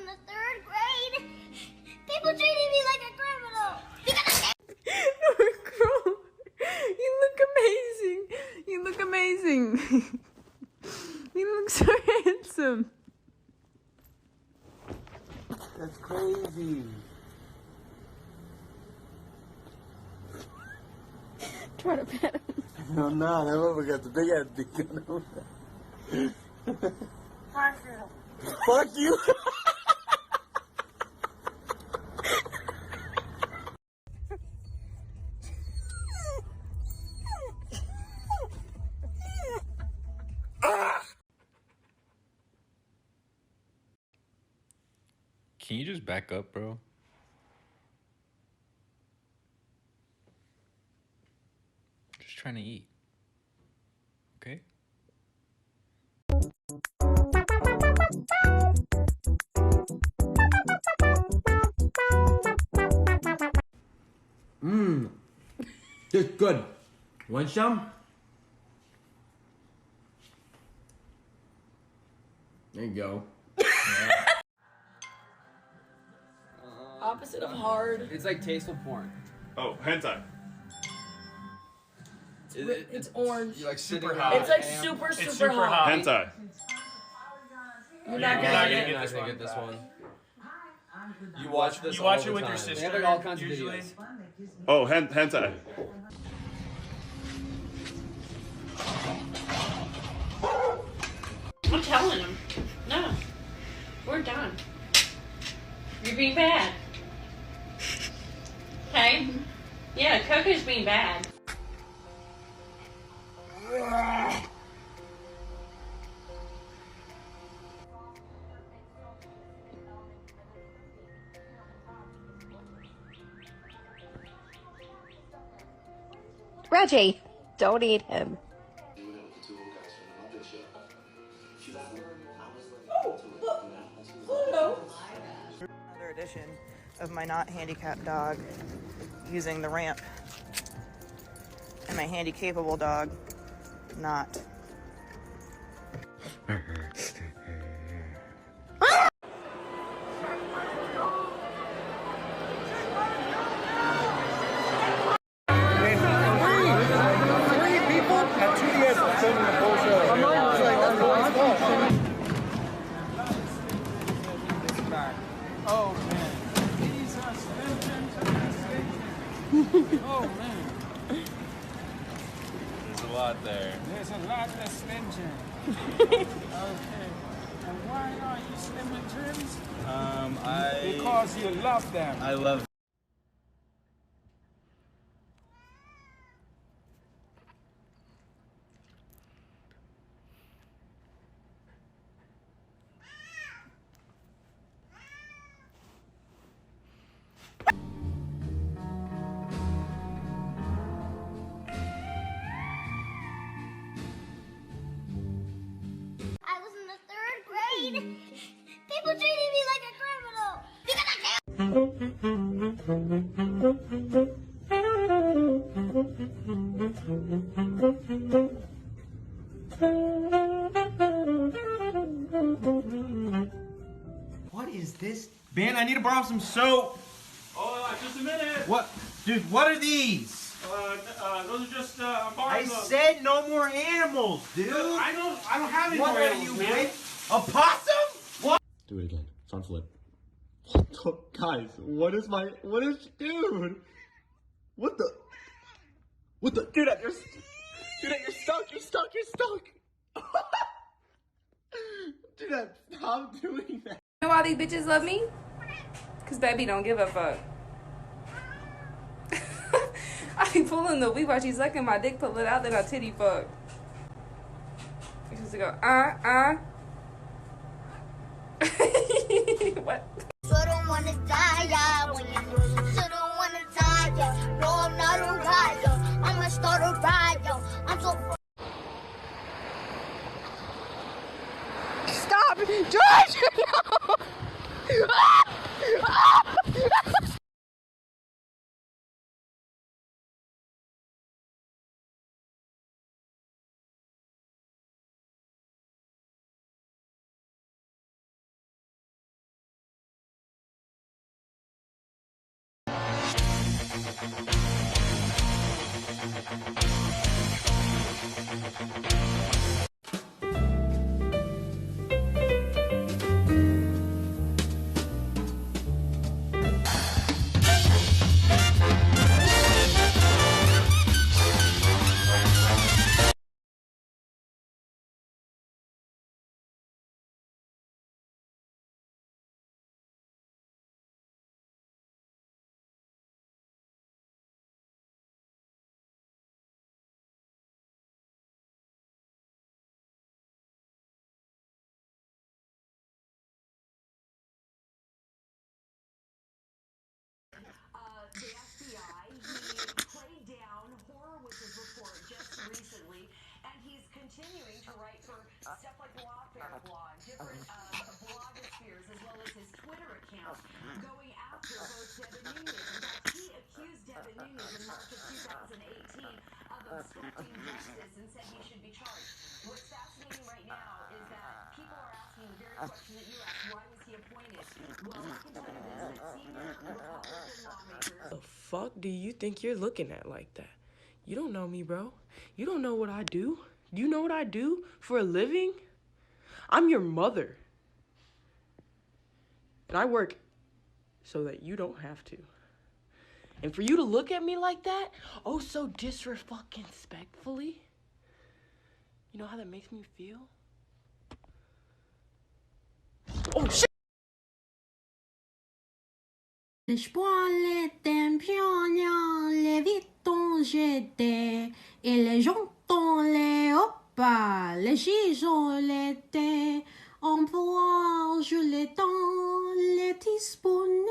the third grade. People treated me like a criminal. Girl, you look amazing. You look amazing. You look so handsome. That's crazy. Try to pet him. No, nah, that motherfucker got the big ass dick. Fuck you. Can you just back up, bro? Just trying to eat. Okay? This good. Want some? There you go. Opposite of hard. It's like tasteful porn. Oh, hentai. It's orange. You're like Super sitting hot. around It's like and- super, It's super hot. Hentai. You're not You're not gonna gonna get get You're not this gonna one. get this one. You watch this. You watch all it the with your time. sister. They have like all kinds Usually. of videos. Oh, hentai. I'm telling him. No. We're done. You're being bad. Okay? Yeah, Coco's being bad. Reggie, don't eat him. Another edition of my not handicapped dog using the ramp, and my handy-capable dog not. Oh man. Oh man. There's a lot there. There's a lot that's mentioned. Okay. And why are you slim and trims? Because you love them. I love. I was in the third grade. People treated me like a criminal. Because I can't. What is this? Ben, I need to borrow some soap. Oh, just a minute. What? Dude, what are these? Those are just, I said no more animals, dude. I don't have any What more are animals, you, man. wait? A possum? What? Do it again. It's on flip. What the? Guys, dude? What the? Dude, you're stuck. Dude, stop doing that. You know why these bitches love me? Cause baby don't give a fuck. I be pulling the weed while she's sucking my dick, pull it out, then I titty fuck. She used to go, What? So don't wanna die, yeah. When you so don't wanna die, yeah. No, I'm not a riot. I'ma start a riot. I'm so. Stop! George! No! different blogospheres as well as his Twitter account going after both Devin Nunes. In fact, he accused Devin Nunes in March of 2018 of obstructing justice and said he should be charged. What's fascinating right now is that people are asking the very question that you asked, why was he appointed? Well, I can tell you this, that senior Republican lawmakers... The fuck do you think you're looking at like that? You don't know me, bro. You don't know what I do. Do you know what I do for a living? I'm your mother. And I work so that you don't have to. And for you to look at me like that, oh so disrespectfully, you know how that makes me feel? Oh shit! Les poils étaient pignons, les vitons j'étais, et les jantons les opas, les gisons l'étaient, en poids je les temps, les disponeront.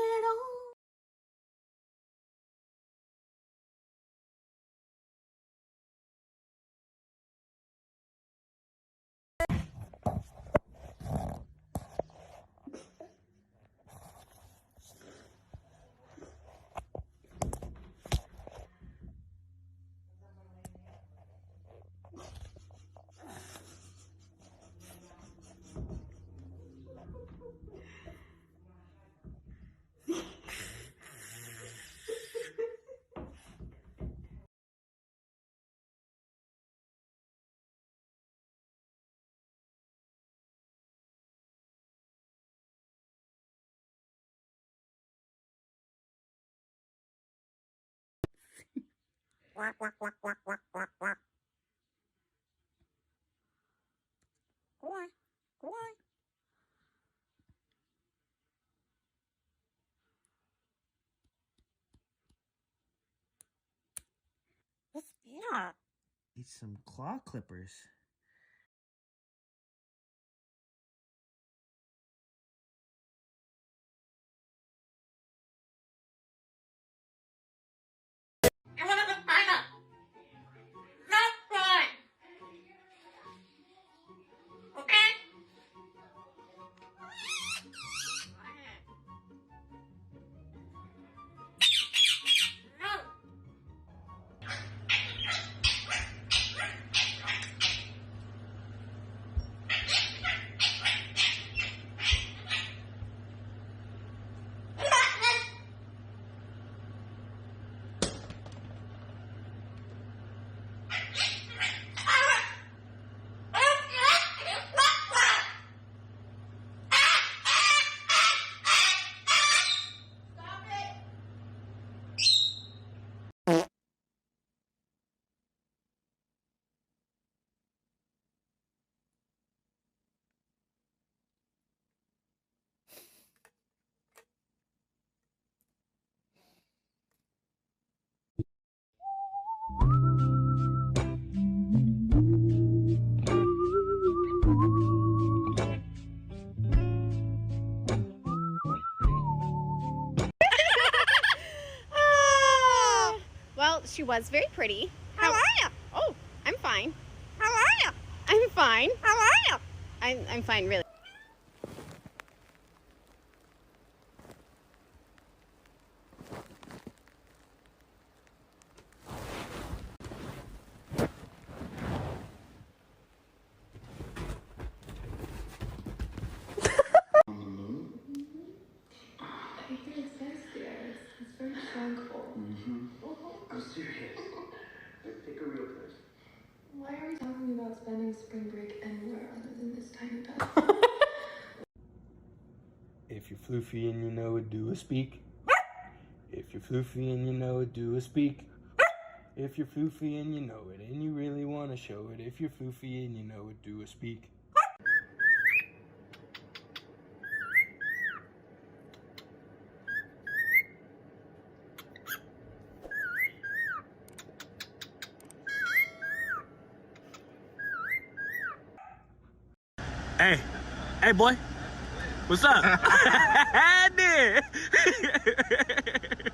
Quack, quack, quack, quack, quack, quack, quack. Quack, quack. It's Peter. Need some claw clippers. I want to find out. Not fun. Okay? No. Well, she was very pretty. How are you? Oh, I'm fine. How are you? I'm fine. How are you? I'm fine, really. On the moon? I think it exists, yes. It's very tranquil. I'm serious. Take a real place. Why are we talking about spending spring break anywhere other than this tiny bed? If you're floofy and you know it, do a speak. If you're floofy and you know it, do a speak. If you're floofy and you know it, and you really want to show it. If you're floofy and you know it, do a speak. Hey boy, what's up?